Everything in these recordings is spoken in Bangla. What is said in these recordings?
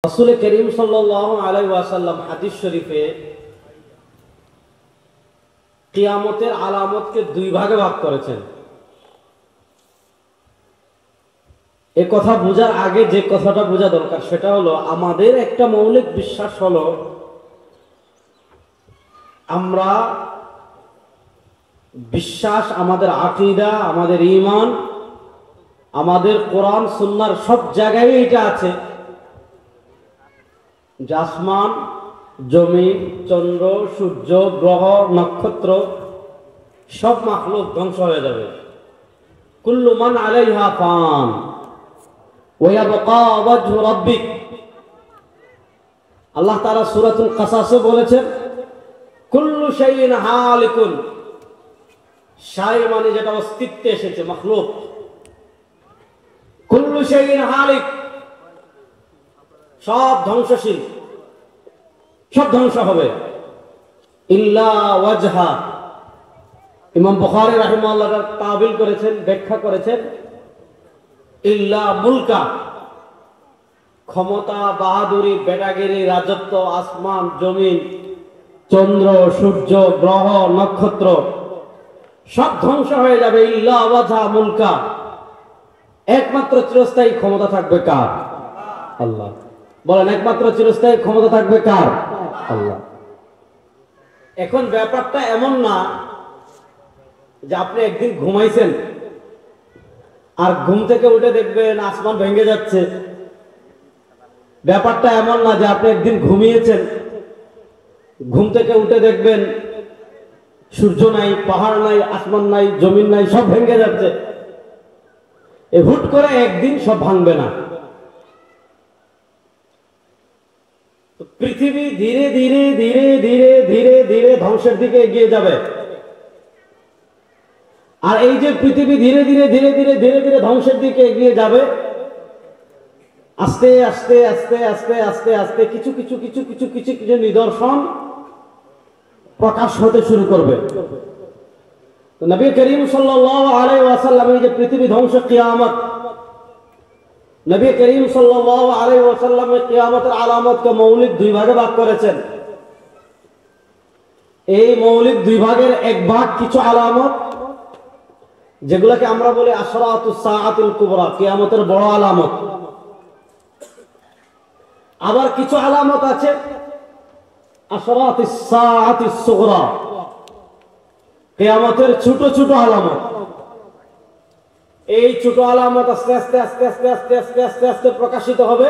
রাসূল করিম সাল্লাল্লাহু আলাইহি ওয়াসাল্লাম হাদিস শরীফে কিয়ামতের আলামতকে দুই ভাগে ভাগ করেছেন। এই কথা বোঝার আগে যে কথাটা বোঝা দরকার সেটা হলো, আমাদের একটা মৌলিক বিশ্বাস হলো আমরা বিশ্বাস, আমাদের আকীদা, আমাদের ঈমান, আমাদের কোরআন সুন্নাহর সব জায়গায় এটা আছে যে আসমান, জমিন, চন্দ্র, সূর্য, গ্রহ, নক্ষত্র সব মাখলুক ধ্বংস হয়ে যাবে। কুল্লু মান আলাইহা ফান ওয়া ইয়াবকা ওয়াজহু রাব্বিক। আল্লাহ তাআলা সূরাতুল কাসাসে বলেছেন কুল্লু শাইইন হালিকুন। শাই মানে যেটা অস্তিত্বে এসেছে, মাখলুক। কুল্লু শাইইন হালিক, সব ধ্বংসশীল, সব ধ্বংস হবে। ইল্লা ওয়াজহা। ইমাম বুখারী রাহিমাহুল্লাহ তাবিল করেছেন, ব্যাখ্যা করেছেন ইল্লা মুলকা, ক্ষমতা, বাহাদুরি, বেটাগিরি, রাজত্ব, আসমান, জমিন, চন্দ্র, সূর্য, গ্রহ, নক্ষত্র সব ধ্বংস হয়ে যাবে। ইল্লা ওয়াজহা মুলকা, একমাত্র চিরস্থায়ী ক্ষমতা থাকবে কার? আল্লাহ। বলেন, একমাত্র চিরস্থায়ী ক্ষমতা থাকবে কার? আল্লাহ। এখন ব্যাপারটা এমন না যে আপনি একদিন ঘুমাইছেন আর ঘুম থেকে উঠে দেখবেন আসমান ভেঙে যাচ্ছে। ব্যাপারটা এমন না যে আপনি একদিন ঘুমিয়েছেন, ঘুম থেকে উঠে দেখবেন সূর্য নাই, পাহাড় নাই, আসমান নাই, জমিন নাই, সব ভেঙে যাচ্ছে। এ হুট করে একদিন সব ভাঙবে না। পৃথিবী ধীরে ধীরে ধীরে ধীরে ধীরে ধীরে ধ্বংসের দিকে এগিয়ে যাবে। আর এই যে পৃথিবী ধীরে ধীরে ধীরে ধীরে ধীরে ধীরে ধ্বংসের দিকে এগিয়ে যাবে, আস্তে আস্তে আস্তে আস্তে আস্তে আস্তে কিছু কিছু কিছু কিছু কিছু কিছু নিদর্শন প্রকাশ হতে শুরু করবে। নবী করিম সাল্লাল্লাহু আলাইহি ওয়াসাল্লাম এই যে পৃথিবী ধ্বংস, কিয়ামত, নবী করিম সাল্লাল্লাহু আলাইহি ওয়াসাল্লাম কিয়ামতের আলামতকে মৌলিক দুই ভাগে ভাগ করেছেন। এই মৌলিক দুই ভাগের এক ভাগ কিছু আলামত যেগুলোকে আমরা বলি আশরাতুস সাআতুল কুবরা, কিয়ামতের বড় আলামত। আবার কিছু আলামত আছে আশরাতুস সাআতুস সুগরা, কিয়ামতের ছোট ছোট আলামত। এই ছোট আলামত আস্তে আস্তে আস্তে আস্তে আস্তে আস্তে আস্তে আস্তে প্রকাশিত হবে।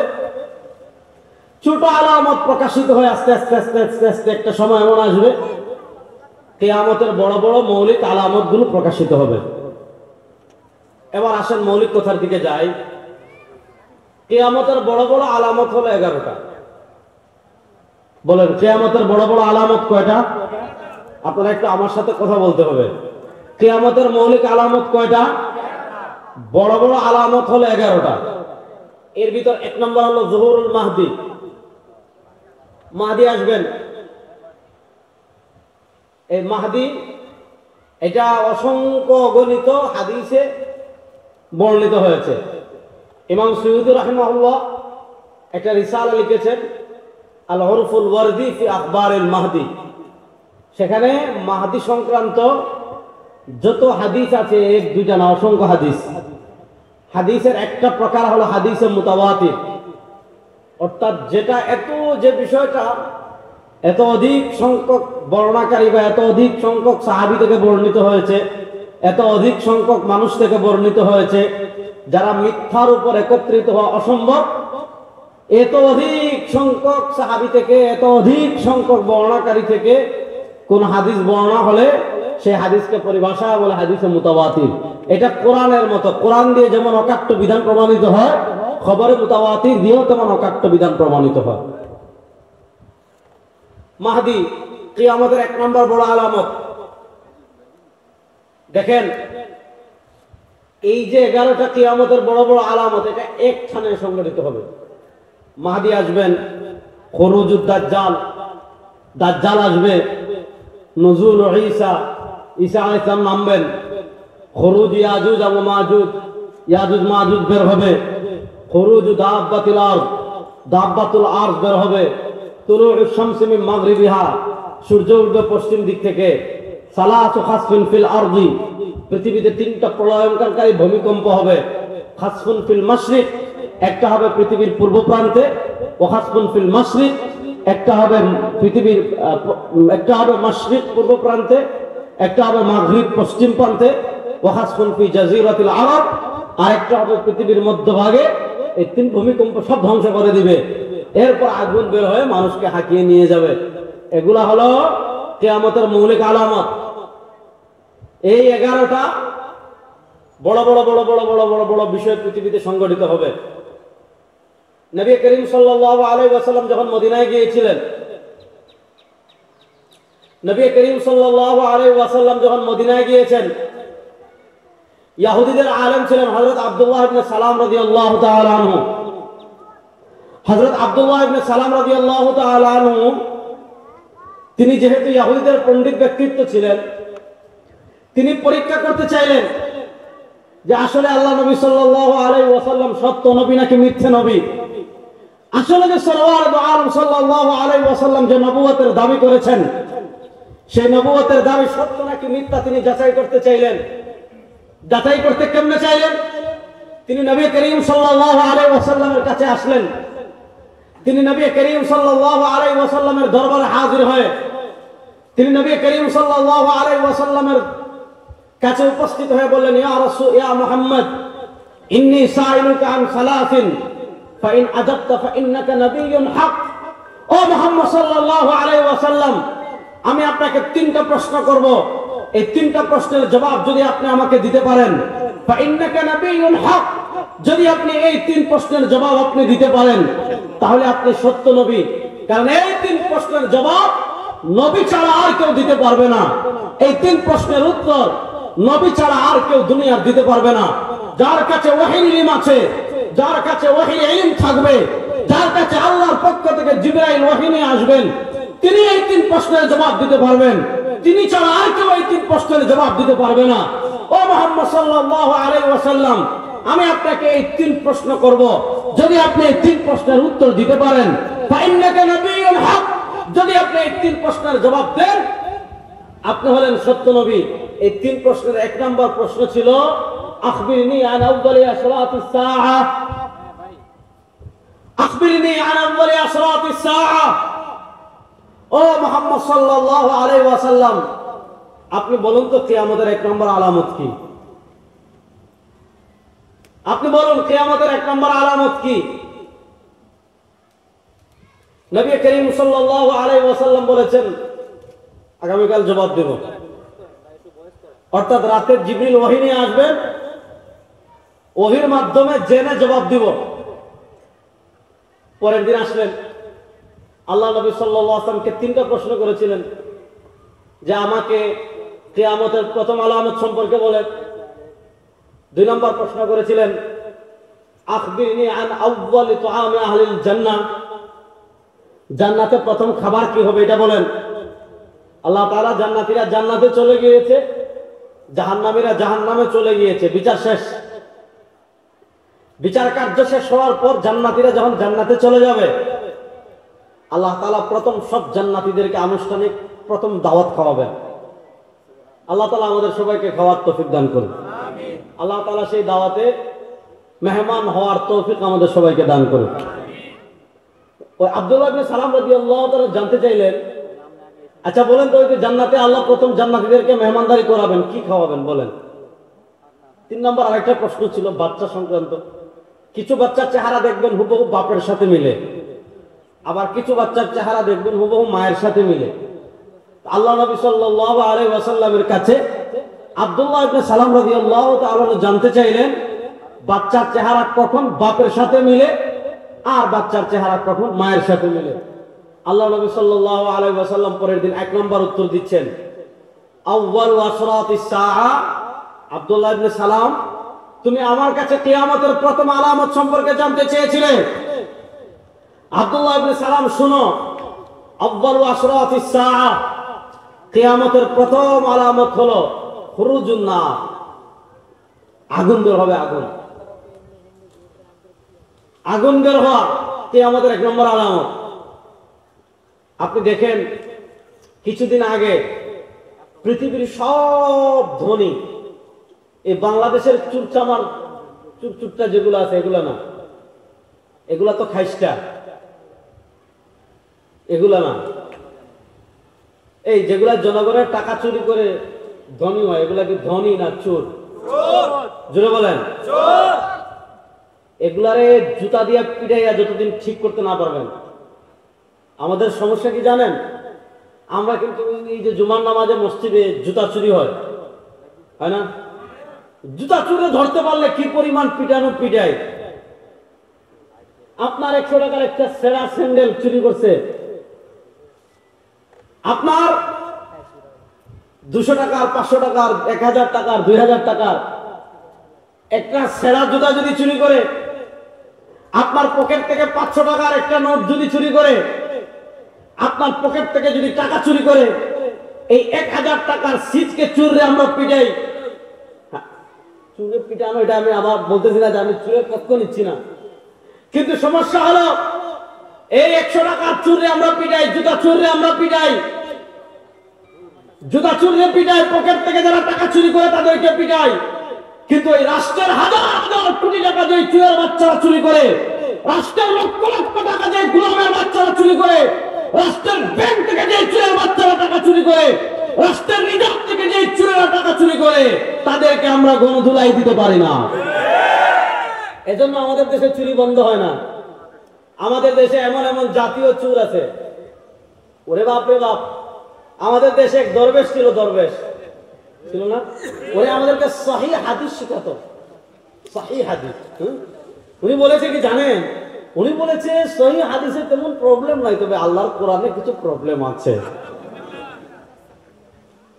ছোট আলামত প্রকাশিত হয়ে আস্তে আস্তে আস্তে আস্তে আস্তে একটা সময় এমন আসবে কিয়ামতের বড় বড় মৌলিক আলামত গুলো প্রকাশিত হবে। এবার আসেন মৌলিক কথার দিকে যাই। কিয়ামতের বড় বড় আলামত হলো 11টা। বলেন, কিয়ামতের বড় বড় আলামত কয়টা? আপনারা একটু আমার সাথে কথা বলতে হবে। কিয়ামতের মৌলিক আলামত কয়টা? বড় বড় আলামত হলো 11টা। এর ভিতর এক নম্বর হলো যুহুরুল মাহদি। মাহদি আসবেন। এই মাহদি, এটা অসংখ্য অগণিত হাদিসে বর্ণিত হয়েছে। ইমাম সুয়ুতী রাহিমাহুল্লাহ একটা রিসালা লিখেছেন আল উরফুল ওয়ারদি ফি আখবারিল মাহদি। সেখানে মাহদি সংক্রান্ত যত হাদিস আছে, এক দুইটা না, অসংখ্য হাদিস। হাদিসের একটা প্রকার হলো হাদিসে মুতাওয়াতির, অর্থাৎ যেটা যে বিষয়টা এত অধিক সংখ্যক বর্ণনাকারী বা এত অধিক সংখ্যক সাহাবী থেকে বর্ণিত হয়েছে, এত অধিক সংখ্যক মানুষ থেকে বর্ণিত হয়েছে, যারা মিথ্যার উপর একত্রিত হওয়া অসম্ভব, এত অধিক সংখ্যক সাহাবী থেকে, এত অধিক সংখ্যক বর্ণনাকারী থেকে কোন হাদিস বর্ণনা হলে সেই হাদিসকে পরিভাষা বলে হাদিসে মুতাওয়াতির। এটা কোরআনের মতো, কোরআন দিয়ে যেমন অকাট্য বিধান প্রমাণিত হয়, খবরে মুতাওয়াতির দিয়েও তেমন অকাট্য বিধান প্রমাণিত হয়। মাহদি কিয়ামতের এক নম্বর বড় আলামত। দেখেন, এই যে 11টা কিয়ামতের বড় বড় আলামত, এটা এক স্থানে সংগঠিত হবে। মাহদি আসবেন, খুরুজুদ দাজ্জাল, দাজ্জাল আসবে, নুজুল ঈসা, ঈসা আলাইহিস সালাম নামবেন, খুরুজ ইয়াজুজ ওয়া মাজুজ, ইয়াজুজ মাজুজ বের হবে, খুরুজ দাব্বাতিল আরদ, দাব্বাতুল আরশ বের হবে, তুলুউশ শামসি মিন মাগরিবিহা, সূর্য উঠবে পশ্চিম দিক থেকে, সালাসু খাসফিন ফিল আরদি, পৃথিবীতে তিনটা প্রলয়ঙ্করকারী ভূমিকম্প হবে, খাসফুন ফিল মাশরিক, একটা হবে পৃথিবীর পূর্ব প্রান্তে, ও খাসফুন ফিল মাশরিক, একটা হবে পৃথিবীর একটা হবে মাশরিক পূর্ব প্রান্তে, একটা হবে মাগরিব পশ্চিম প্রান্তে, ও খাসফুন ফি জাজিরাতিল আরব, আর একটা হবে পৃথিবীর মধ্যভাগে। এই তিন ভূমিকম্প সব ধ্বংস করে দিবে, এরপর আগুন বের হয়ে মানুষকে হাঁকিয়ে নিয়ে যাবে। এগুলা হলো কিয়ামতের মৌলিক আলামত। এই 11টা বড় বড় বড় বড় বড় বড় বড় বিষয় পৃথিবীতে সংগঠিত হবে। নবী করিম সাল্লাল্লাহু আলাইহি ওয়াসাল্লাম যখন মদিনায় গিয়েছিলেন, নবী করিম সাল্লাল্লাহু আলাইহি ওয়াসাল্লাম যখন মদিনায় গিয়েছেন, ইহুদিদের আলেম ছিলেন হযরত আব্দুল্লাহ ইবনে সালাম রাদিয়াল্লাহু তাআলা আনহু। হযরত আব্দুল্লাহ ইবনে সালাম রাদিয়াল্লাহু তাআলা আনহু তিনি যেহেতু ইহুদিদের পণ্ডিত ব্যক্তিত্ব ছিলেন, তিনি পরীক্ষা করতে চাইলেন যে আসলে আল্লাহ নবী সাল্লাল্লাহু আলাইহি ওয়াসাল্লাম সত্য নবী নাকি মিথ্যে নবী। আসলে যে সাল্লাল্লাহু আলাইহি ওয়াসাল্লাম যে নবুয়তের দাবি করেছেন, সেই নবুয়তের দাবি সত্য নাকি মিথ্যা তিনি যাচাই করতে চাইলেন। যাচাই করতে কেমনে চাইলেন? তিনি নবী করিম সাল্লাল্লাহু আলাইহি ওয়াসাল্লামের কাছে আসলেন। তিনি নবী করিম সাল্লাল্লাহু আলাইহি ওয়াসাল্লামের দরবারে হাজির হয়ে তিনি নবী করিম সাল্লাল্লাহু আলাইহি ওয়াসাল্লামের কাছে উপস্থিত হয়ে বললেন, ইয়া রাসূল, ইয়া মুহাম্মদ, ইন্নী সাইলুকা আন সালাসিন ফাইন আজাবতা ফাইন্নাকা নাবিয়্যুন হক। ও মুহাম্মদ সাল্লাল্লাহু আলাইহি ওয়াসাল্লাম, আমি আপনাকে তিনটা প্রশ্ন করব। এই তিনটা প্রশ্নের জবাব যদি আপনি আমাকে দিতে পারেন, ফাইন্নাকা নাবিয়্যুন হক, যদি আপনি এই তিন প্রশ্নের জবাব আপনি দিতে পারেন, তাহলে আপনি সত্য নবী। কারণ এই তিন প্রশ্নের জবাব নবী ছাড়া আর কেউ দিতে পারবে না। এই তিন প্রশ্নের উত্তর নবী ছাড়া আর কেউ দুনিয়ার দিতে পারবে না। যার কাছে ওহীর ইলম আছে, যার কাছে ওহীর ইলম থাকবে, যার কাছে আল্লাহর পক্ষ থেকে জিবরাইল ওহী নিয়ে আসবেন, তিনি এই তিন প্রশ্নের জবাব দিতে পারবেন। তিনি ছাড়া আর কেউ এই তিন প্রশ্নের জবাব দিতে পারবে না। ও মুহাম্মদ সাল্লাল্লাহু আলাইহি ওয়াসাল্লাম, আমি আপনাকে এই তিন প্রশ্ন করব। যদি আপনি এই তিন প্রশ্নের উত্তর দিতে পারেন, ফাইন্নাকা নাবিয়্যুন হক, যদি আপনি এই তিন প্রশ্নের জবাব দেন, আপনি হলেন সত্য নবী। এই তিন প্রশ্নের এক নম্বর প্রশ্ন ছিল, আখবিরনি আন আউয়ালি আশরাতিস সাআ, আখবিরনি আন আউয়ালি আশরাতিস সাআ। ও মুহাম্মদ সাল্লাল্লাহু আলাইহি ওয়াসাল্লাম, আপনি বলুন তো কিয়ামতের এক নম্বর আলামত কি? আপনি বলুন কিয়ামতের এক নম্বর আলামত কি? নবী করিম সাল্লাল্লাহু আলাইহি ওয়াসাল্লাম বলেছেন, আগামীকাল জবাব দেব। অর্থাৎ রাতে জিবরিল ওহী নিয়ে আসবেন, ওহীর মাধ্যমে জেনে জবাব দিব। পরের দিন আসলেন, আল্লাহ নবী সাল্লাল্লাহু আলাইহি ওয়াসাল্লামকে তিনটা প্রশ্ন করেছিলেন যে আমাকে কিয়ামতের প্রথম আলামত সম্পর্কে বলেন। 2 নম্বর প্রশ্ন করেছিলেন, আখবিরনি আন আউয়ালি তুআমি আহলিল জান্নাহ, জান্নাতে প্রথম খাবার কি হবে এটা বলেন। আল্লাহ তাআলা জান্নাতীরা জান্নাতে চলে গিয়েছে, জাহান্নামীরা জাহান্নামে চলে গিয়েছে। বিচার শেষ, বিচার কার্য শেষ হওয়ার পর জান্নাতীরা যখন জান্নাতে চলে যাবে, আল্লাহ তাআলা প্রথম সব জান্নাতীদেরকে আনুষ্ঠানিক প্রথম দাওয়াত খাওয়াবেন। আল্লাহ তাআলা আমাদের সবাইকে খাওয়ার তৌফিক দান করুন। আমিন। আল্লাহ তাআলা সেই দাওয়াতে মেহমান হওয়ার তৌফিক আমাদের সবাইকে দান করুন। ওই আব্দুল্লাহ ইবনে সালাম রাদিয়াল্লাহু তাআলা জানতে চাইলেন, আচ্ছা বলেন তো, ওই যে জান্নাতে আল্লাহ প্রথম জান্নাতীদেরকে মেহমানদারি করাবেন, কি খাওয়াবেন বলেন? 3 নম্বর আরেকটা প্রশ্ন ছিল বাচ্চা সংক্রান্ত। কিছু বাচ্চার চেহারা দেখবেন হুবহু বাপের সাথে মিলে, আবার কিছু বাচ্চার চেহারা দেখবেন হুবহু মায়ের সাথে মিলে। আল্লাহ নবী সাল্লাল্লাহু আলাইহি ওয়াসাল্লামের কাছে আব্দুল্লাহ ইবনে সালাম রাদিয়াল্লাহু তাআলা জানতে চাইলেন, বাচ্চার চেহারা কখন বাপের সাথে মিলে আর বাচ্চার চেহারা কখন মায়ের সাথে মিলে। আল্লাহ নবী সাল্লাল্লাহু আলাইহি ওয়াসাল্লাম পরের দিন 1 নম্বর উত্তর দিচ্ছেন, আউয়ালু আশরাতিস সাআ। আব্দুল্লাহ ইবনে সালাম, তুমি আমার কাছে কিয়ামতের প্রথম আলামত সম্পর্কে জানতে চেয়েছিলে। আব্দুল্লাহ ইবনে সালাম, শুনো, আউয়ালু আশরাতিস সাআ, কিয়ামতের প্রথম আলামত হলো খুরুজুন নার, আগুন বের হবে। আগুন বের হওয়া। কিয়ামতের 1 নম্বর আলামত। আপনি দেখেন কিছুদিন আগে পৃথিবীর সব ধনী এই বাংলাদেশের চুরচামার চুরচুরটা যেগুলো আছে এগুলা না, এগুলা তো খাইস্টা, এগুলা না, এই যেগুলা জনগণের টাকা চুরি করে ধনী হয় এগুলা কি ধনী না চোর? জোরে বলেন। এগুলারে জুতা দিয়ে পিটাইয়া যতদিন ঠিক করতে না পারবেন। আমাদের সমস্যা কি জানেন? আমরা কিন্তু এই যে জুমার নামাজে মসজিদে জুতা চুরি হয় না, জুতা চুরি ধরতে পারলে কি পরিমাণ পিটানো পিটাই। আপনার 100 টাকার একটা সেরা স্যান্ডেল চুরি করছে, আপনার 200 টাকার, 500 টাকার, 1000 টাকার, 2000 টাকার একটা সেরা জুতা যদি চুরি করে, আপনার পকেট থেকে 500 টাকার একটা নোট যদি চুরি করে, আপনার পকেট থেকে যদি টাকা চুরি করে, এই 1000 টাকার সিজকে চুরে আমরা পিটাই। চুরে পিটানো এটা আমি আবার বলতেছি না যে আমি চুরের পক্ষ নিচ্ছি না, কিন্তু সমস্যা হলো এই 100 টাকার চুরে আমরা পিটাই, জুতা চুরে আমরা পিটাই, জুতা চুরে পিটাই, পকেট থেকে যারা টাকা চুরি করে তাদেরকে পিটাই। কিন্তু এই রাষ্ট্রের হাজার হাজার কোটি টাকা যে চুরের বাচ্চারা চুরি করে, রাষ্ট্রের লক্ষ লক্ষ টাকা যে গোলামের বাচ্চারা চুরি করে, রাষ্ট্রের ব্যাংক থেকে যে চুরের বাচ্চারা টাকা চুরি করে, রাষ্ট্রের রিজার্ভ থেকে যে চুরেরা টাকা চুরি করে, তাদেরকে আমরা গণধুলাই দিতে পারি না। এজন্য আমাদের দেশে চুরি বন্ধ হয় না। আমাদের দেশে এমন এমন জাতীয় চোর আছে, ওরে বাপ রে বাপ। আমাদের দেশে এক দরবেশ ছিল, দরবেশ ছিল না, ওরে আমাদেরকে সহিহ হাদিস শেখাতো, সহিহ হাদিস। উনি বলেছে কি জানেন? উনি বলেছে সহিহ হাদিসে তেমন প্রবলেম নাই, তবে আল্লাহর কোরআনে কিছু প্রবলেম আছে।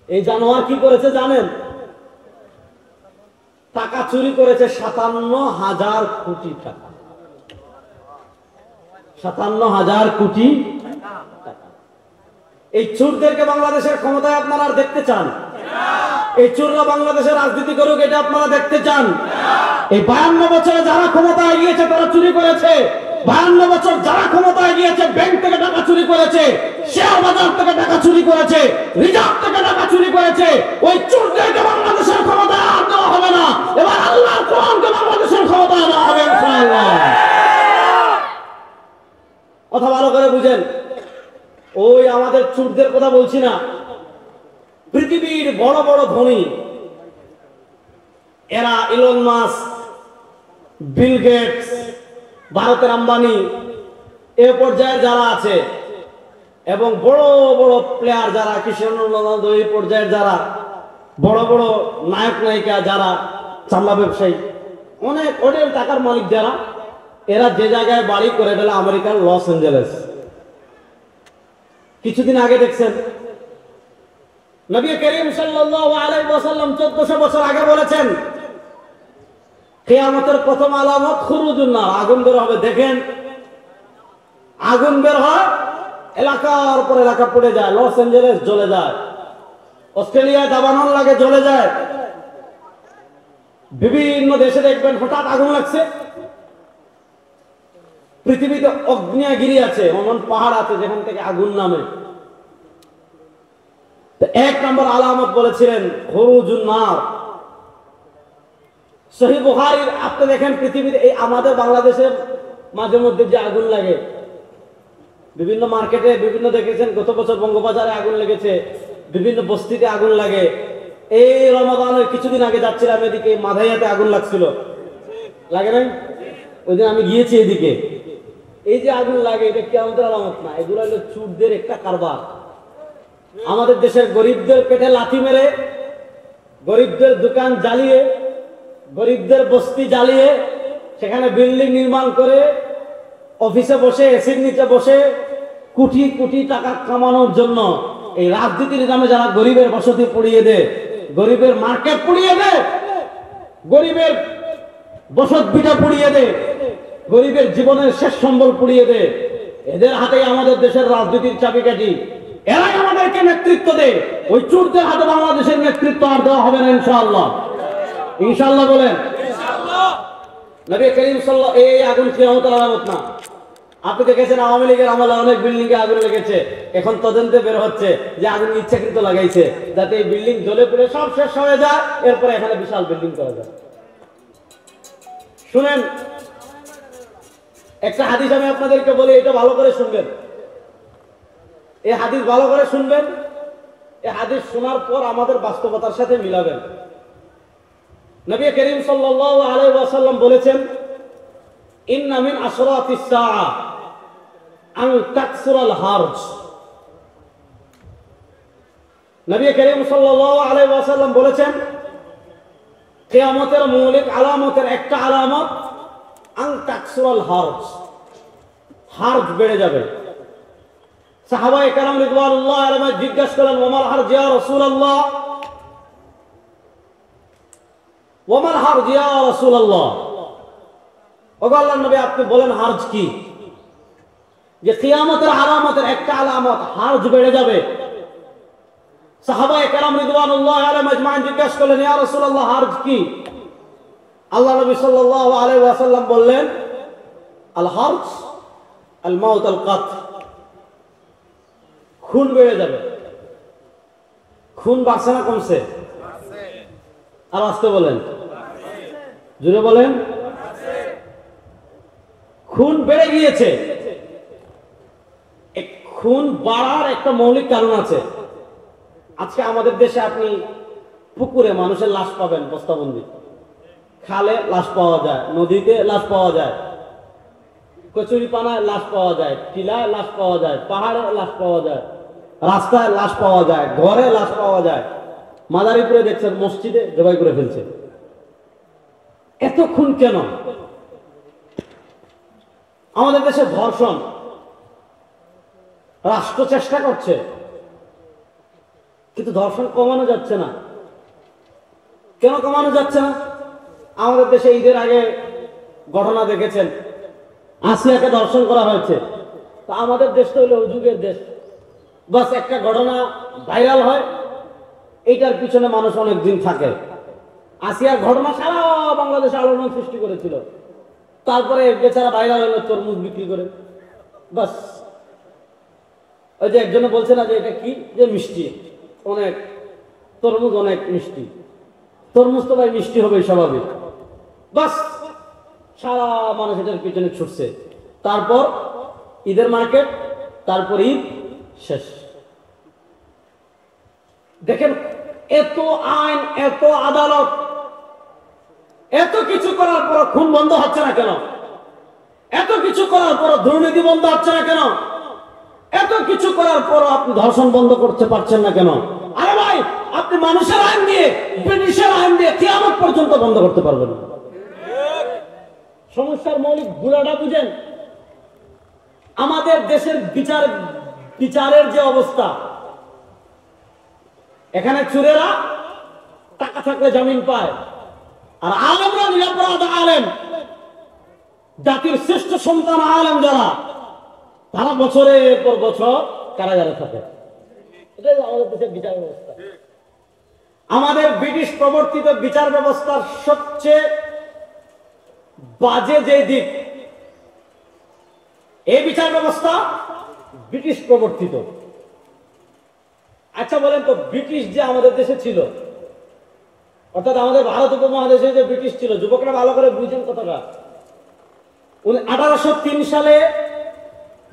এই জানোয়ার কি করেছে জানেন? টাকা চুরি করেছে 57,000 কোটি টাকা, 57,000 কোটি টাকা। এই চোরদেরকে বাংলাদেশের ক্ষমতায় আপনারা আর দেখতে চান? এই চোররা বাংলাদেশের রাজনীতি করুক এটা আপনারা দেখতে চান? এই 52 বছরে যারা ক্ষমতায় গিয়েছে তারা চুরি করেছে। 52 বছর যারা ক্ষমতায় গিয়েছে ব্যাংক থেকে টাকা চুরি করেছে, শেয়ার বাজার থেকে টাকা চুরি করেছে, রিজার্ভ থেকে টাকা চুরি করেছে। ওই চোরদেরকে বাংলাদেশের ক্ষমতায় আর দেওয়া হবে না। এবার আল্লাহর কোরআনকে বাংলাদেশের ক্ষমতায় দেওয়া হবে ইনশাআল্লাহ। কথা ভালো করে বুঝেন, ওই আমাদের চোরদের কথা বলছি না। পৃথিবীর বড় বড় ধনী এরা, ইলন মাস্ক, বিল গেটস, ভারতের আম্বানি, এ পর্যায়ে যারা আছে, এবং বড় বড় প্লেয়ার যারা, ক্রিস্টিয়ানো রোনালদো, এই পর্যায়ের যারা বড় বড় নায়ক নায়িকা যারা, চামড়া ব্যবসায়ী, অনেক অনেক টাকার মালিক যারা, এরা যে জায়গায় বাড়ি করে ফেলে আমেরিকার লস অ্যাঞ্জেলেস। কিছুদিন আগে দেখছেন নবী করিম সাল্লাল্লাহু আলাইহি ওয়াসাল্লাম 1400 বছর আগে বলেছেন কিয়ামতের প্রথম আলামত খুরুজুন নার, আগুন বের হবে। দেখেন আগুন বের হয়, এলাকার পর এলাকা পড়ে যায়, লস অ্যাঞ্জেলেস জ্বলে যায়, অস্ট্রেলিয়ায় দাবানল লাগে জ্বলে যায়, বিভিন্ন দেশে দেখবেন হঠাৎ আগুন লাগছে। পৃথিবীতে অগ্নিয়াগিরি আছে, এমন পাহাড় আছে যেখান থেকে আগুন নামে। 1 নম্বর আলামত বলেছিলেন খুরুজুন নার। সহিহ বুখারীর আপনি দেখেন পৃথিবীতে এই আমাদের বাংলাদেশের মাঝে মধ্যে যে আগুন লাগে, বিভিন্ন মার্কেটে বিভিন্ন দেখেছেন, গত বছর বঙ্গবাজারে আগুন লেগেছে, বিভিন্ন বস্তিতে আগুন লাগে। এই রমাদানের কিছুদিন আগে যাচ্ছিলাম এদিকে, মাধাইয়াতে আগুন লাগছিল, লাগে নাই? ওই দিন আমি গিয়েছি এদিকে। এই যে আগুন লাগে এটা কিয়ামতের আলামত না, এগুলো হলো চোরদের একটা কারবার। আমাদের দেশের গরিবদের পেটে লাথি মেরে, গরিবদের দোকান জ্বালিয়ে, গরিবদের বস্তি জ্বালিয়ে, সেখানে বিল্ডিং নির্মাণ করে, অফিসে বসে, এসির নিচে বসে কোটি কোটি টাকা কামানোর জন্য এই রাজনীতির নামে যারা গরিবের বসতি পুড়িয়ে দেয়, গরিবের মার্কেট পুড়িয়ে দেয়, গরিবের বসত ভিটা পুড়িয়ে দেয়, গরিবের জীবনের শেষ সম্বল পুড়িয়ে দেয়, এদের হাতেই আমাদের দেশের রাজনীতির চাবিকাঠি। এরাই আমাদেরকে নেতৃত্ব দেয়। ওই চোরদের হাতে বাংলাদেশের নেতৃত্ব আর দেওয়া হবে না ইনশাআল্লাহ। ইনশাআল্লাহ বলেন। নবী করিম সাল্লাল্লাহু, এই আগুন কিয়ামতের আলামত না। আপনি দেখেছেন আওয়ামী লীগের আমলে অনেক বিল্ডিং এ আগুন লেগেছে, এখন তদন্তে বের হচ্ছে যে আগুন ইচ্ছাকৃত লাগাইছে যাতে এই বিল্ডিং জ্বলে পুড়ে সব শেষ হয়ে যায়, এরপরে এখানে বিশাল বিল্ডিং করা যায়। শুনেন, একটা হাদিস আমি আপনাদেরকে বলি, এটা ভালো করে শুনবেন। এই হাদিস ভালো করে শুনবেন, এই হাদিস শোনার পর আমাদের বাস্তবতার সাথে মিলাবেন। নবী করিম সাল্লাল্লাহু আলাইহি ওয়াসাল্লাম বলেছেন, ইন্না মিন আশরাতিস সাআ আন তাকসুরাল হারজ। নবী করিম সাল্লাল্লাহু আলাইহি ওয়াসাল্লাম বলেছেন, কিয়ামতের মৌলিক আলামতের একটা আলামত আন তাকসুরাল হারজ, হারজ বেড়ে যাবে। সাহাবায়ে কেরাম রিদওয়ানুল্লাহি আলাইহিম জিজ্ঞাসা করলেন, ওয়ামাল হারজ ইয়া রাসূলুল্লাহ, ওয়ামাল হারজ ইয়া রাসূলুল্লাহ, ওগো আল্লাহর নবী আপনি বলেন হারজ কি? যে কিয়ামতের আলামতের একটা আলামত হারজ বেড়ে যাবে। সাহাবায়ে কেরাম রিদওয়ানুল্লাহি আলাইহিম আজমাইন জিজ্ঞাসা করলেন, ইয়া রাসূলুল্লাহ হারজ কি? আল্লাহ নবী সাল্লাল্লাহু আলাইহি ওয়াসাল্লাম বললেন, আল হারজ আল মাউত আল কাতল, খুন বেড়ে যাবে। খুন বাড়ছে না কমছে? আর আসতে বলেন, জোরে বলেন। খুন বেড়ে গিয়েছে। খুন বাড়ার একটা মৌলিক কারণ আছে। আজকে আমাদের দেশে আপনি পুকুরে মানুষের লাশ পাবেন বস্তাবন্দি, খালে লাশ পাওয়া যায়, নদীতে লাশ পাওয়া যায়, কচুরিপানায় লাশ পাওয়া যায়, টিলায় লাশ পাওয়া যায়, পাহাড়ে লাশ পাওয়া যায়, রাস্তায় লাশ পাওয়া যায়, ঘরে লাশ পাওয়া যায়। মাদারীপুরে দেখছেন মসজিদে জবাই করে ফেলছে। এত খুন কেন? আমাদের দেশে ধর্ষণ, রাষ্ট্র চেষ্টা করছে কিন্তু ধর্ষণ কমানো যাচ্ছে না। কেন কমানো যাচ্ছে না? আমাদের দেশে ঈদের আগে ঘটনা দেখেছেন, আসিয়াকে ধর্ষণ করা হয়েছে। তো আমাদের দেশটা হলো যুগের দেশ, বাস একটা ঘটনা ভাইরাল হয়, এইটার পিছনে মানুষ অনেক দিন থাকে। আসিয়ার ঘটনা সারা বাংলাদেশে আলোড়ন সৃষ্টি করেছিল। তারপরে বেচারা ভাইরাল হলো তরমুজ বিক্রি করে, বাস। ওই যে একজনে বলছে না যে এটা কি, যে মিষ্টি, অনেক তরমুজ অনেক মিষ্টি, তরমুজ তো ভাই মিষ্টি হবে স্বাভাবিক, বাস সারা মানুষ এটার পিছনে ছুটছে। তারপর ঈদের মার্কেট, তারপর ঈদ শেষ। দেখেন, এত আইন, এত আদালত, এত কিছু করার পর খুন বন্ধ হচ্ছে না কেন? এত কিছু করার পর দুর্নীতি বন্ধ হচ্ছে না কেন? এত কিছু করার পর আপনি ধর্ষণ বন্ধ করতে পারছেন না কেন? আরে ভাই, আপনি মানুষের আইন দিয়ে, ব্রিটিশের আইন দিয়ে কিয়ামত পর্যন্ত বন্ধ করতে পারবেন না। সমস্যার মৌলিক গুড়াটা বুঝেন। আমাদের দেশের বিচারের যে অবস্থা, এখানে চোরেরা টাকা থাকলে জামিন পায়, আর আলেমরা নিরপরাধ আলেম, জাতির শ্রেষ্ঠ সন্তান আলেম যারা, তারা বছরের পর বছর কারাগারে থাকে। এটাই আমাদের দেশের বিচার ব্যবস্থা। আমাদের ব্রিটিশ প্রবর্তিত বিচার ব্যবস্থার সবচেয়ে বাজে যে দিক, এই বিচার ব্যবস্থা ব্রিটিশ প্রবর্তিত। আচ্ছা বলেন তো, ব্রিটিশ যে আমাদের দেশে ছিল, অর্থাৎ আমাদের ভারত উপমহাদেশে যে ব্রিটিশ ছিল, যুবকরা ভালো করে বুঝেন কথাটা। 1803 সালে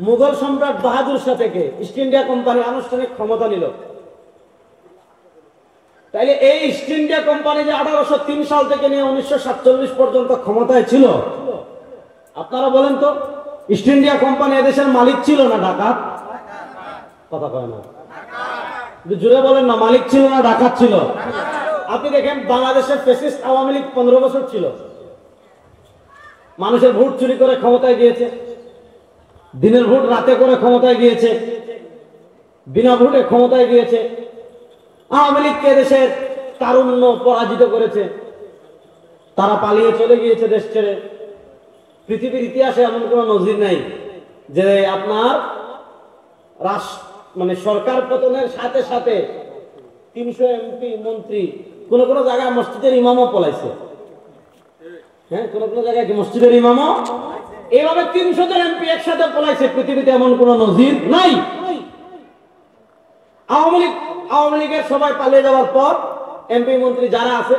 মুঘল সম্রাট বাহাদুর শাহ থেকে ইস্ট ইন্ডিয়া কোম্পানি আনুষ্ঠানিক ক্ষমতা নিল। তাইলে এই ইস্ট ইন্ডিয়া কোম্পানি যে 1803 সাল থেকে নিয়ে 1947 পর্যন্ত ক্ষমতায় ছিল, আপনারা বলেন তো, ইস্ট ইন্ডিয়া কোম্পানি এদেশের মালিক ছিল না ডাকাত? কথা কয় না, জুড়ে বলেন না, মালিক ছিল না ডাকাত ছিল? আপনি দেখেন, বাংলাদেশের ফ্যাসিস্ট আওয়ামী লীগ 15 বছর ছিল, মানুষের ভোট চুরি করে ক্ষমতায় গিয়েছে, দিনের ভোট রাতে করে ক্ষমতায় গিয়েছে, বিনা ভোটে ক্ষমতায় গিয়েছে। আওয়ামী লীগকে দেশের তারুণ্য পরাজিত করেছে, তারা পালিয়ে চলে গিয়েছে দেশ ছেড়ে। পৃথিবীর ইতিহাসে এমন কোন নজির নাই যে আপনার মানে সরকার পতনের সাথে সাথে 300 এমপি মন্ত্রী, কোন কোন জায়গায় মসজিদের ইমামও পলাইছে। হ্যাঁ, কোন কোন জায়গায় কি মসজিদের ইমামও এইভাবে 300 জন এমপি একসাথে পলাইছে, পৃথিবীতে এমন কোন নজির নাই। আওয়ামী লীগের সবাই পালিয়ে যাওয়ার পর এমপি মন্ত্রী যারা আছে,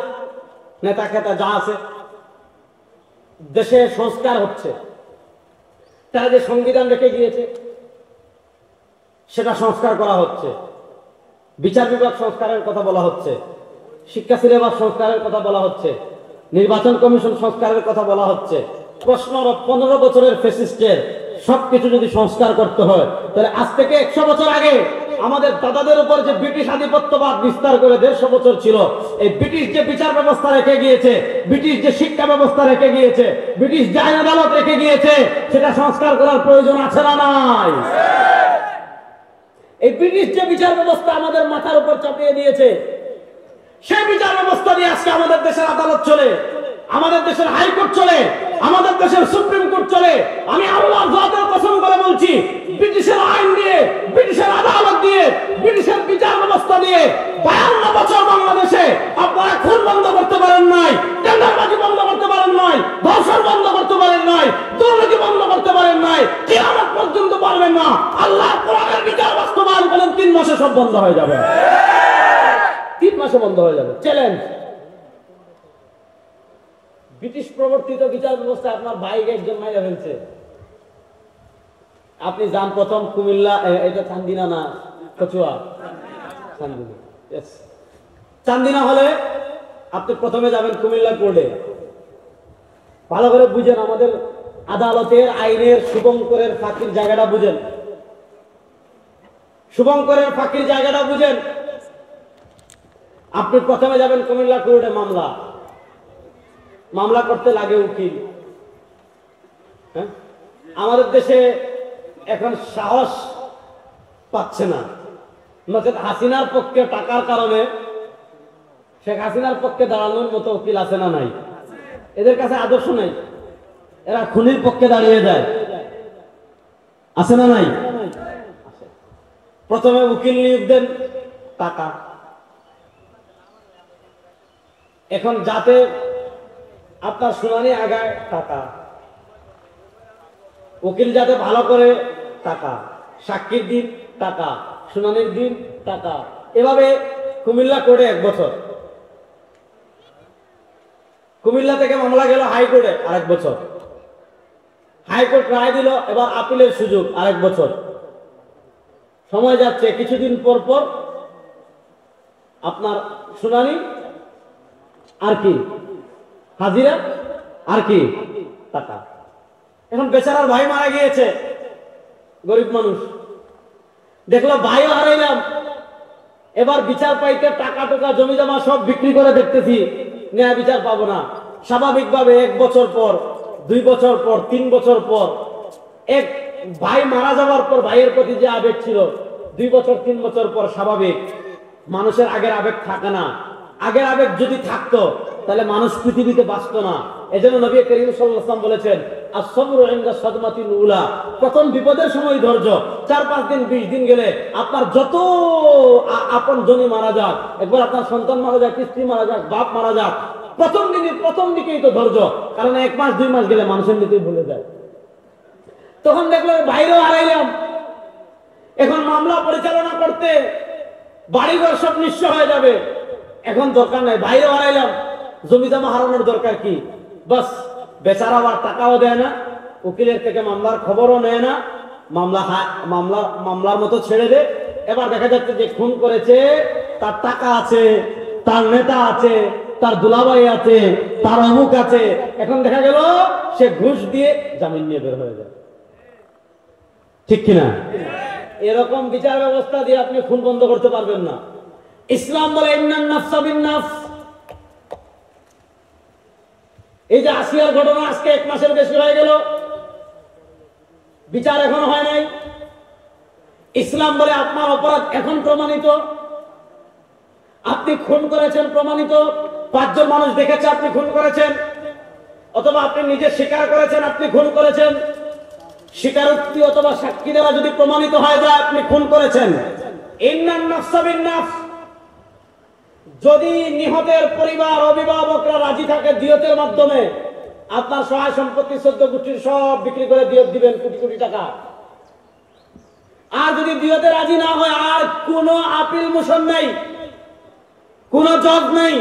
নেতা খেতা যা আছে, দেশে সংস্কার হচ্ছে। তারা যে সংবিধান রেখে গিয়েছে সেটা সংস্কার করা হচ্ছে, বিচার বিভাগ সংস্কারের কথা বলা হচ্ছে, শিক্ষা সিলেবাস সংস্কারের কথা বলা হচ্ছে, নির্বাচন কমিশন সংস্কারের কথা বলা হচ্ছে। প্রশ্ন 15 বছরের ফ্যাসিস্টের সবকিছু যদি সংস্কার করতে হয়, তাহলে আজ থেকে 100 বছর আগে আমাদের দাদাদের উপর যে ব্রিটিশ আধিপত্যবাদ বিস্তার করে 150 বছর ছিল, এই ব্রিটিশ যে বিচার ব্যবস্থা রেখে গিয়েছে, ব্রিটিশ যে শিক্ষা ব্যবস্থা রেখে গিয়েছে, ব্রিটিশ যে আইন আদালত রেখে গিয়েছে, সেটা সংস্কার করার প্রয়োজন আছে না নাই? এই ব্রিটিশ যে বিচার ব্যবস্থা আমাদের মাথার উপর চাপিয়ে দিয়েছে, সেই বিচার ব্যবস্থা দিয়ে আজকে আমাদের দেশের আদালত চলে, আমাদের দেশের হাইকোর্ট চলে, আমাদের দেশের সুপ্রিম কোর্ট চলে। আমি আল্লাহর জাতের কসম করে বলছি, ব্রিটিশের আইন দিয়ে, ব্রিটিশের আদালত দিয়ে, ব্রিটিশের বিচার ব্যবস্থা দিয়ে 52 বছর বাংলাদেশে আপনারা খুন বন্ধ করতে পারেন নাই, টেন্ডারবাজি বন্ধ করতে পারেন নাই, ধর্ষণ বন্ধ করতে পারেন নাই, দুর্নীতি বন্ধ করতে পারেন নাই, কিয়ামত পর্যন্ত পারবেন না। আল্লাহ কোরআনের বিচার বাস্তবায়ন করেন, 3 মাসে সব বন্ধ হয়ে যাবে, 3 মাসে বন্ধ হয়ে যাবে। চ্যালেঞ্জ। ব্রিটিশ প্রবর্তিত বিচার ব্যবস্থা আপনার ভাইকে একজন মাইরা ফেলছে, আপনি যান প্রথম কুমিল্লা, এটা চান্দিনা না কচুয়া, চান্দিনা, চান্দিনা হলে আপনি প্রথমে যাবেন কুমিল্লা কোর্টে। ভালো করে বুঝেন, আমাদের আদালতের আইনের শুভঙ্করের ফাঁকির জায়গাটা বুঝেন, শুভঙ্করের ফাঁকির জায়গাটা বুঝেন। আপনি প্রথমে যাবেন কুমিল্লা কোর্টে, মামলা করতে লাগে উকিল। আমাদের দেশে এখন সাহস পাচ্ছে না, নচেত হাসিনার পক্ষে টাকার কারণে শেখ হাসিনার পক্ষে দাঁড়ানোর মতো উকিল আছে না নাই? এদের কাছে আদর্শ নাই, এরা খুনির পক্ষে দাঁড়িয়ে যায়, আছে না নাই? প্রথমে উকিল নিয়োগ দেন, টাকা। এখন যাতে আপনার শুনানি আগায়, টাকা। উকিল যাতে ভালো করে, টাকা। সাক্ষীর দিন, টাকা। শুনানির দিন, টাকা। এভাবে কুমিল্লা কোর্টে 1 বছর, কুমিল্লা থেকে মামলা গেল হাইকোর্টে, 1 বছর, হাইকোর্ট রায় দিল, এবার আপিলের সুযোগ, 1 বছর। সময় যাচ্ছে, কিছুদিন পর পর আপনার শুনানি, আর কি হাজিরা, আর কি টাকা। এখন বেচারার ভাই মারা গিয়েছে, গরিব মানুষ, দেখলো ভাইও হারাইলাম, এবার বিচার পাইতে টাকা টোকা জমি জমা সব বিক্রি করে দেখতেছি, ন্যায় বিচার পাবো না। স্বাভাবিকভাবে 1 বছর পর, 2 বছর পর, 3 বছর পর, এক ভাই মারা যাওয়ার পর ভাইয়ের প্রতি যে আবেগ ছিল, 2 বছর 3 বছর পর স্বাভাবিক মানুষের আগের আবেগ থাকে না। আগের আবেগ যদি থাকতো তাহলে মানুষ পৃথিবীতে বাঁচত না। এজন্য নবী করিম সাল্লাল্লাহু আলাইহি ওয়াসাল্লাম বলেছেন, আস-সাবরু ইনদা সাদমাতিল উলা, প্রথম বিপদের সময় ধৈর্য। 4-5 দিন 20 দিন গেলে আপনার যত আপন জনি মারা যাক, একবার আপনার সন্তান মারা যাক, স্ত্রী মারা যাক, বাপ মারা যাক, প্রথম দিকেই তো ধৈর্য, কারণ 1 মাস 2 মাস গেলে মানুষের নীতি ভুলে যায়। তখন দেখলো বাইরেও হারাইলাম, এখন মামলা পরিচালনা করতে বাড়িঘর সব নিঃস্ব হয়ে যাবে, এখন দরকার নাই, বাইরে হারাইলাম, জমি জমা হারানোর দরকার কি? বাস বেচারা আবার টাকাও দেয় না, উকিলের থেকে মামলার খবরও নেয় না, মামলার মতো ছেড়ে দে। এবার দেখা যাচ্ছে যে খুন করেছে, তার টাকা আছে, তার নেতা আছে, তার দুলাভাই আছে, তার অমুক আছে, এখন দেখা গেল সে ঘুষ দিয়ে জামিন নিয়ে বের হয়ে যায়, ঠিক কিনা? এরকম বিচার ব্যবস্থা দিয়ে আপনি খুন বন্ধ করতে পারবেন না। ইসলাম বলে ইন্নান নাফসা বিন নাফস। এই যে আসিয়ার ঘটনা আজকে 1 মাসের বেশি হয়ে গেল, বিচার এখনো হয় নাই। ইসলাম বলে আপনার অপরাধ এখন প্রমাণিত, আপনি খুন করেছেন প্রমাণিত, 5 জন মানুষ দেখেছে আপনি খুন করেছেন, অথবা আপনি নিজে স্বীকার করেছেন আপনি খুন করেছেন, স্বীকারোক্তি অথবা সাক্ষী দ্বারা যদি প্রমাণিত হয়ে যায় আপনি খুন করেছেন। ইন্নান নাফসা বিন নাফস। যদি নিহতের পরিবার অভিভাবকরা রাজি থাকে দিয়তের মাধ্যমে, আপনার সহায় সম্পত্তি 14 কোটির সব বিক্রি করে দিয়ে দিবেন কোটি কোটি টাকা। আর যদি দিতে রাজি না হয়, আর কোনো আপিল মোশন নেই, কোনো জজ নেই,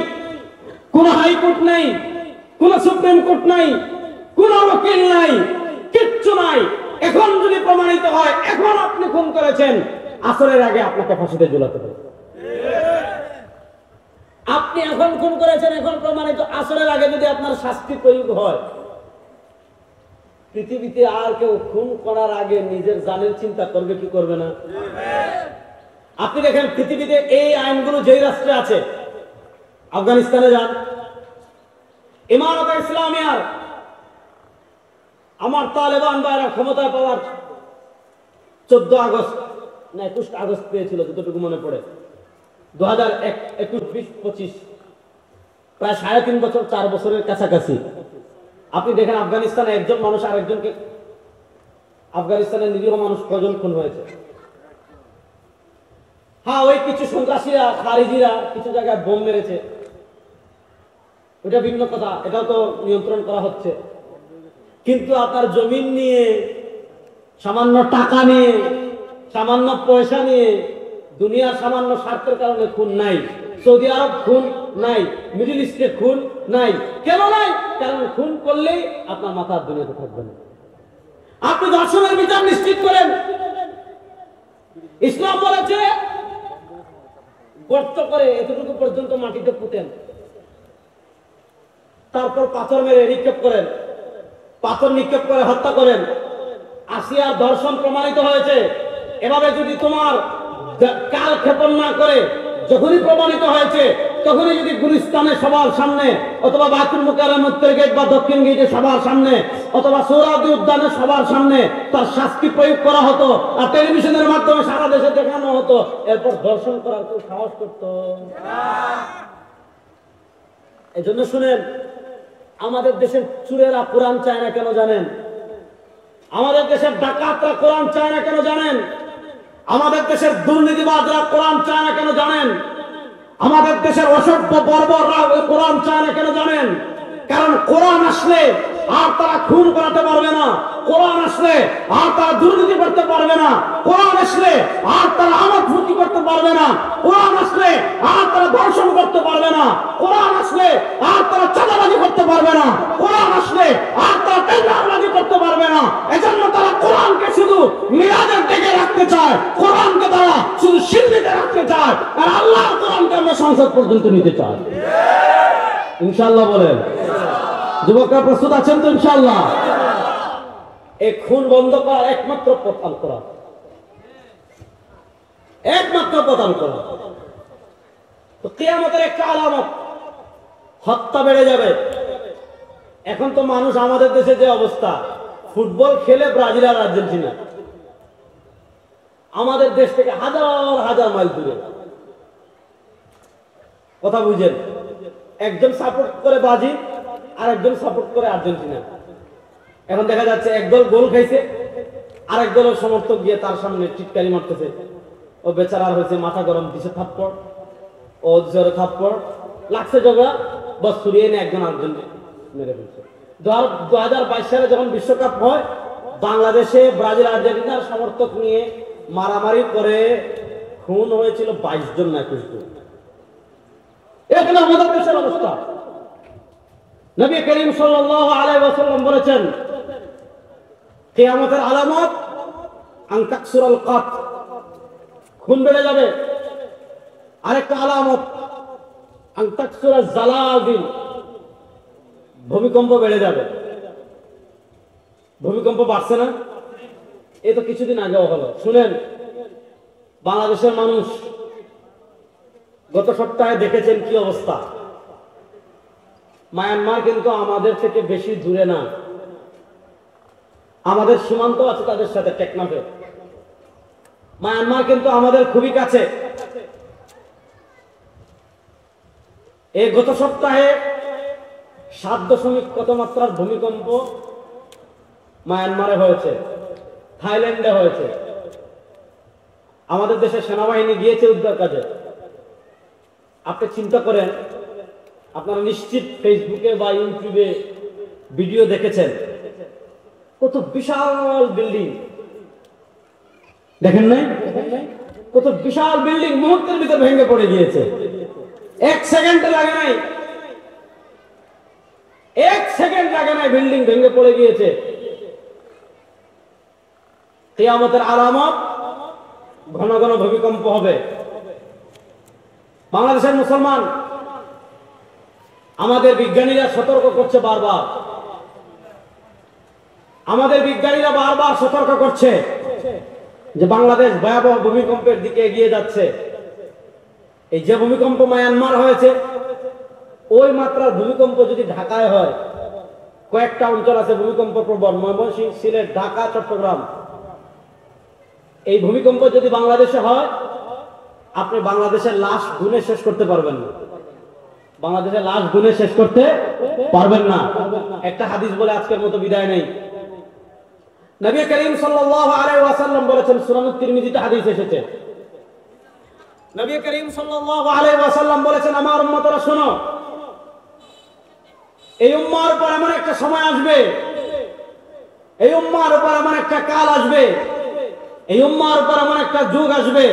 কোনো হাইকোর্ট নেই, কোনো সুপ্রিম কোর্ট নাই, কোনো ওকিল নাই, কিচ্ছু নাই। এখন যদি প্রমাণিত হয় এখন আপনি খুন করেছেন, আসরের আগে আপনাকে ফাঁসিতে ঝুলাতে হবে। আপনি এখন খুন করেছেন, এখন প্রমাণিত, আসরের আগে যদি আপনার শাস্তি প্রয়োগ হয়, পৃথিবীতে আর কেউ খুন করার আগে নিজের জানের চিন্তা করবে কি করবে না? আপনি দেখেন পৃথিবীতে এই আইনগুলো যেই রাষ্ট্রে আছে, আফগানিস্তানে যান, ইমারত ইসলামিয়ার আমার তালেবান ভাইরা ক্ষমতায় পাওয়ার 14 আগস্ট না 21 আগস্ট পেয়েছিল যতটুকু মনে পড়ে, 2001, 21, 20, 25, প্রায় 3.5 বছর, 4 বছরের কাছাকাছি। আপনি দেখেন আফগানিস্তানে একজন মানুষ আরেকজনকে, আফগানিস্তানের নিরীহ মানুষ কজন খুন হয়েছে? হ্যাঁ, ওই কিছু সন্ত্রাসীরা, খারিজিরা কিছু জায়গায় বোম মেরেছে, ওটা ভিন্ন কথা, এটাও তো নিয়ন্ত্রণ করা হচ্ছে। কিন্তু আপনার জমিন নিয়ে, সামান্য টাকা নিয়ে, সামান্য পয়সা নিয়ে, দুনিয়ার সামান্য স্বার্থের কারণে খুন নাই। সৌদি আরব খুন নাই, মিডল ইস্টে খুন নাই। কেন নাই? কারণ খুন করলেই আপনার মাথার দুনিয়াতে থাকবে না। আপনি দর্শনের বিচার নিশ্চিত করেন। ইসলাম বলেছে গর্ত করে এতটুকু পর্যন্ত মাটিতে পুঁতেন, তারপর পাথর মেরে নিক্ষেপ করেন, পাথর নিক্ষেপ করে হত্যা করেন। আসিয়ার ধর্ষণ প্রমাণিত হয়েছে। এভাবে যদি তোমার কাল ক্ষেপণ না করে, যখনই প্রমাণিত হয়েছে তখনই যদি গুলিস্তানে সবার সামনে, অথবা বায়তুল মুকাররমের উত্তর গেট বা দক্ষিণ গেটে সবার সামনে, অথবা সোহরাওয়ার্দী উদ্যানে সবার সামনে তার শাস্তি প্রয়োগ করা হতো, আর টেলিভিশনের মাধ্যমে সারা দেশে দেখানো হতো, এরপর ধর্ষণ করার কেউ সাহস করত? এজন্য শুনেন, আমাদের দেশের চুরেরা কোরআন চায় না কেন জানেন? আমাদের দেশের ডাকাতরা কোরআন চায় না কেন জানেন? আমাদের দেশের দুর্নীতিবাজরা কোরআন চায় না কেন জানেন? আমাদের দেশের অসভ্য বর্বররা কোরআন চায় না কেন জানেন? কারণ কোরআন আসলে আর তারা খুন করাতে পারবে না, কোরআন আসলে আর তারা দুর্নীতি করতে পারবে না, কোরআন আসলে আর তারা আমোদ ফুর্তি করতে পারবে না, কোরআন আসলে আর তারা ধর্ষণ করতে পারবে না, কোরআন আসলে আর তারা চাঁদাবাজি করতে পারবে না, কোরআন আসলে আর তারা টেন্ডারবাজি করতে পারবে না। এজন্য তারা কোরআনকে শুধু মিরাজের দিকে রাখতে চায়, কোরআনকে তারা শুধু সিন্নিতে রাখতে চায়, আর আল্লাহর কোরআনকে আমরা সংসদ পর্যন্ত নিতে চাই। ইনশাআল্লাহ বলেন। যুবকরা প্রস্তুত আছেন তো? ইনশাআল্লাহ। এই খুন বন্ধ করার একমাত্র পথ আল কোরআন, একমাত্র পথ আল কোরআন। তো কিয়ামতের একটা আলামত, হত্যা বেড়ে যাবে। এখন তো মানুষ, আমাদের দেশে যে অবস্থা, ফুটবল খেলে ব্রাজিল আর আর্জেন্টিনা, আমাদের দেশ থেকে হাজার হাজার মাইল দূরে। কথা বুঝেন? একজন সাপোর্ট করে ব্রাজিল আর একজন সাপোর্ট করে আর্জেন্টিনা। এখন দেখা যাচ্ছে একদল গোল খাইছে, আর এক দলের সমর্থক গিয়ে তার সামনে টিটকারি মারতেছে। ও বেচারার হয়েছে মাথা গরম, দিছে থাপ্পড়, ও দিছে থাপ্পড়, লাগছে ঝগড়া, বস সরিয়ে এনে একজন আরেকজন মেরে ফেলছে। 2022 সালে যখন বিশ্বকাপ হয়, বাংলাদেশে ব্রাজিল আর্জেন্টিনার সমর্থক নিয়ে মারামারি করে খুন হয়েছিল 22 জন না 21 জন। এখানে আমাদের দেশের অবস্থা। নবী করিম সাল্লাল্লাহু আলাইহি ওয়াসাল্লাম বলেছেন, কিয়ামতের আলামত আন তাকসুরাল কাত, খুন বেড়ে যাবে। আরেকটা আলামত আন তাকসুরাজ জালাজিল, ভূমিকম্প বেড়ে যাবে। ভূমিকম্প বাড়ছে না? এই তো কিছুদিন আগেও হলো। শুনেন, বাংলাদেশের মানুষ গত সপ্তাহে দেখেছেন কি অবস্থা। মায়ানমার কিন্তু আমাদের থেকে বেশি দূরে না, আমাদের সীমান্ত আছে তাদের সাথে, টেকনাফে। মায়ানমার কিন্তু আমাদের খুবই কাছে। এই গত সপ্তাহে 7 কত মাত্রার ভূমিকম্প মায়ানমারে হয়েছে, থাইল্যান্ডে হয়েছে। আমাদের দেশে সেনাবাহিনী গিয়েছে উদ্ধার কাজে। আপনি চিন্তা করেন, আপনারা নিশ্চিত ফেসবুকে বা ইউটিউবে ভিডিও দেখেছেন, কত বিশাল বিল্ডিং দেখেন নাই? কত বিশাল বিল্ডিং মুহূর্তের ভিতর ভেঙে পড়ে গিয়েছে। 1 সেকেন্ড লাগে নাই, 1 সেকেন্ড লাগে নাই, বিল্ডিং ভেঙে পড়ে গিয়েছে। কিয়ামতের আলামত, ঘন ঘন ভূমিকম্প হবে। বাংলাদেশের মুসলমান, আমাদের বিজ্ঞানীরা সতর্ক করছে বারবার, আমাদের বিজ্ঞানীরা বারবার সতর্ক করছে যে বাংলাদেশ ভয়াবহ ভূমিকম্পের দিকে এগিয়ে যাচ্ছে। এই যে ভূমিকম্প মায়ানমার হয়েছে, ওই মাত্রার ভূমিকম্প যদি ঢাকায় হয়, কয়েকটা অঞ্চল আছে ভূমিকম্প প্রবণ, ময়মনসিংহ, সিলেট, ঢাকা, চট্টগ্রাম, এই ভূমিকম্প যদি বাংলাদেশে হয়, আপনি বাংলাদেশের লাশ গুনে শেষ করতে পারবেন না। বাংলাদেশের লাশ গুনে শেষ করতে পারবেন না। একটা হাদিস বলে আজকের মতো বিদায় নেই। নবী করিম সাল্লাল্লাহু আলাইহি ওয়াসাল্লাম বলেছেন, সুনানুত তিরমিজিতে হাদিস এসেছে, নবী করিম সাল্লাল্লাহু আলাইহি ওয়াসাল্লাম বলেছেন, আমার উম্মতরা শোনো, এই উম্মার উপর এমন একটা সময় আসবে, এই উম্মার উপর এমন একটা কাল আসবে, এই উম্মার উপর এমন একটা যুগ আসবে,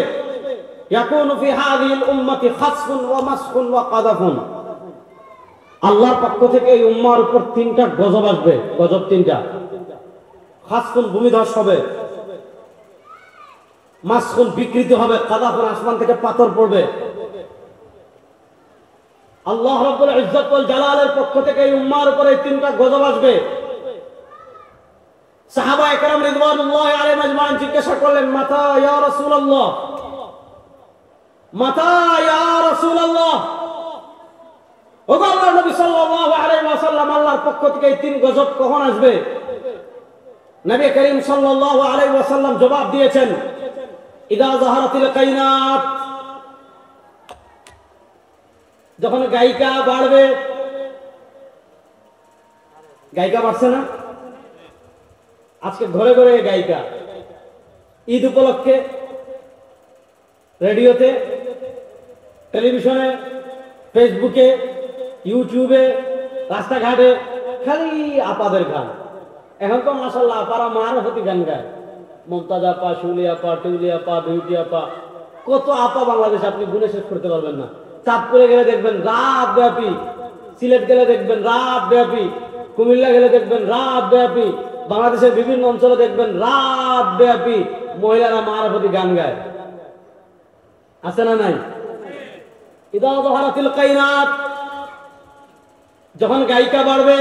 ইয়াকুনু ফি হাযিহিল উম্মতি খাসফুন ওয়া মাসখুন ওয়া কাযাফুন। আল্লাহর পক্ষ থেকে এই উম্মার উপর 3টা গজব আসবে, গজব 3টা। খাসফুন ভূমিধস হবে, মাসখুন বিকৃতি হবে, কাযাফুন আসমান থেকে পাথর পড়বে। আল্লাহ রাব্বুল ইজ্জত ওয়াল জালালের পক্ষ থেকে এই উম্মার উপর এই 3টা গজব আসবে। সাহাবায়ে কেরাম রিদওয়ানুল্লাহি আলাইহিম আজমাইন জিজ্ঞাসা করলেন, মাতা ইয়া রাসূলুল্লাহ, মাতা ইয়া রাসূলুল্লাহ, ও আল্লাহর নবী সাল্লাল্লাহু আলাইহি ওয়াসাল্লাম, আল্লাহর পক্ষ থেকে এই 3 গজব কখন আসবে? নবী করিম সাল্লাল্লাহু আলাইহি ওয়াসাল্লাম জবাব দিয়েছেন, ইদা যাহারাতিল কায়নাত, যখন গায়িকা বাড়বে। গায়িকা বাড়ছে না? আজকে ঘরে ঘরে গায়িকা। ঈদ উপলক্ষে রেডিওতে, টেলিভিশনে, ফেসবুকে, ইউটিউবে, রাস্তাঘাটে খালি আপাদের গান। এখন তো মাশাআল্লাহ আপারা মারফতি গান গায়, মমতাজ আপা, শুলি আপা, টিউলি আপা, বিউটি আপা, কত আপা বাংলাদেশ আপনি গুনে শেষ করতে পারবেন না। চাঁদপুরে গেলে দেখবেন রাত ব্যাপী, সিলেট গেলে দেখবেন রাত ব্যাপী, কুমিল্লা গেলে দেখবেন রাত ব্যাপী, বাংলাদেশের বিভিন্ন অঞ্চলে দেখবেন রাত ব্যাপী মহিলারা মারফতি গান গায়। আছে না নাই? ইদা যাহারাতিল কায়নাত, যখন গায়িকা বাড়বে,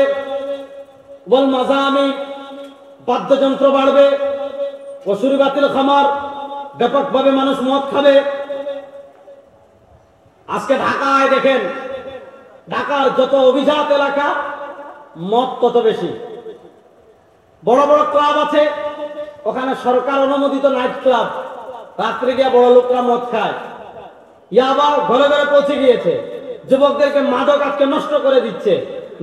ওয়াল মাজামি, বাদ্যযন্ত্র বাড়বে, ওয়াশুরিবাতিল খামার, ব্যাপকভাবে মানুষ মদ খাবে। আজকে ঢাকায় দেখেন, ঢাকার যত অভিজাত এলাকা মদ তত বেশি। বড় বড় ক্লাব আছে, ওখানে সরকার অনুমোদিত নাইট ক্লাব, রাত্রে গিয়ে বড় লোকরা মদ খায়। ইয়াবা ঘরে ঘরে পৌঁছে গিয়েছে, যুবকদেরকে মাদক আজকে নষ্ট করে দিচ্ছে।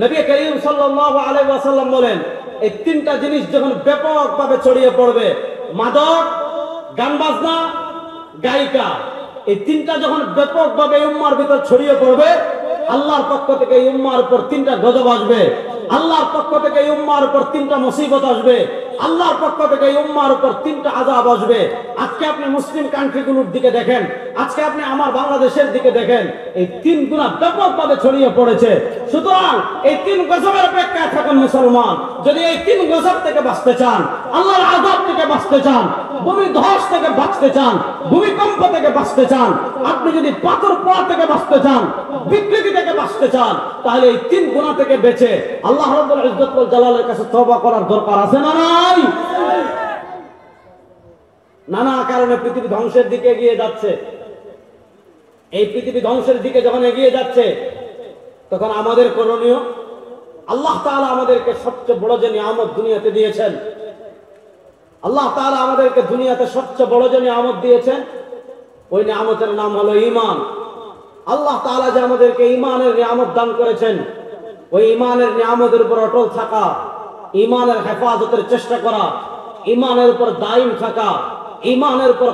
নবী করিম সাল্লাল্লাহু আলাইহি ওয়াসাল্লাম বলেন, এই 3টা জিনিস যখন ব্যাপকভাবে ছড়িয়ে পড়বে, মাদক, গান বাজনা, গায়িকা, এই 3টা যখন ব্যাপকভাবে উম্মার ভিতর ছড়িয়ে পড়বে, আল্লাহর পক্ষ থেকে এই উম্মার উপর 3টা গজব আসবে। আল্লাহর পক্ষ থেকে এই উম্মার উপর 3টা মুসিবত আসবে। আল্লাহর পক্ষ থেকে এই উম্মার উপর 3টা আযাব আসবে। আজকে আপনি মুসলিম কান্ট্রিগুলোর দিকে দেখেন, আজকে আপনি আমার বাংলাদেশের দিকে দেখেন, এই 3 গুণা ব্যাপকভাবে ছড়িয়ে পড়েছে। সুতরাং এই 3 গজবের অপেক্ষায় থাকুন মুসলমান। যদি এই 3 গজব থেকে বাঁচতে চান, আল্লাহর আযাব থেকে বাঁচতে চান, ভূমিধস থেকে বাঁচতে চান, ভূমিকম্প থেকে বাঁচতে চান, আপনি যদি পাথর পড়া থেকে বাঁচতে চান, বিকৃতি থেকে বাঁচতে চান, তাহলে এই 3 গুনাহ থেকে বেঁচে আল্লাহ রাব্বুল ইজ্জত ওয়াল জালালের কাছে তওবা করার দরকার আছে না নাই? নানা কারণে পৃথিবী ধ্বংসের দিকে এগিয়ে যাচ্ছে। এই পৃথিবী ধ্বংসের দিকে যখন এগিয়ে যাচ্ছে, তখন আমাদের করণীয়, আল্লাহ তাআলা আমাদেরকে সবচেয়ে বড় যে নিয়ামত দুনিয়াতে দিয়েছেন, আল্লাহ তাআলা আমাদেরকে দুনিয়াতে সবচেয়ে বড় যে নিয়ামত দিয়েছেন, ওই নিয়ামতের নাম হলো ঈমান। আল্লাহ তাআলা যে আমাদেরকে ঈমানের নিয়ামত দান করেছেন, ওই ঈমানের নিয়ামতের উপর অটল থাকা, ঈমানের হেফাজতের চেষ্টা করা, ঈমানের উপর দায়িম থাকা, ঈমানের উপর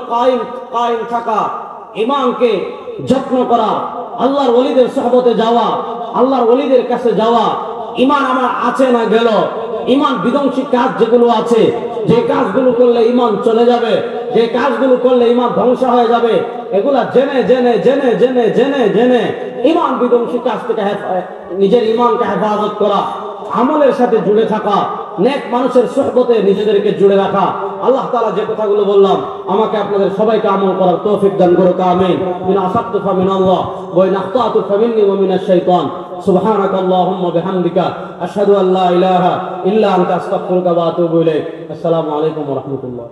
কায়েম থাকা, ঈমানকে যত্ন করা, আল্লাহর ওলিদের সুহবতে যাওয়া, আল্লাহর ওলিদের কাছে যাওয়া, ইমান আমার আছে না গেল, ইমান বিধ্বংসী কাজ যেগুলো আছে, যে কাজগুলো করলে ইমান চলে যাবে, যে কাজগুলো করলে ইমান ধ্বংস হয়ে যাবে, এগুলা জেনে জেনে জেনে জেনে জেনে জেনে ইমান বিধ্বংসী কাজ থেকে নিজের ইমানকে হেফাজত করা, আমলের সাথে জুড়ে থাকা, নেক মানুষের সুহবতে নিজেদেরকে জুড়ে রাখা। আল্লাহ তাআলা যে কথাগুলো বললাম আমাকে আপনাদের সবাইকে আমল করার তৌফিক দান করুক, আমিন। মিন আসাবতু ফামিনাল্লাহ ওয়া ইন আখতাতু ফামিন্নি ওয়া মিনাশ শাইতান। সুবহানাকাল্লাহুম্মা বিহামদিকা আশহাদু আল্লা ইলাহা ইল্লা আনতা আস্তাগফিরুকা ওয়া আতুবু ইলাইক। আসসালামু আলাইকুম ওয়া রাহমাতুল্লাহ।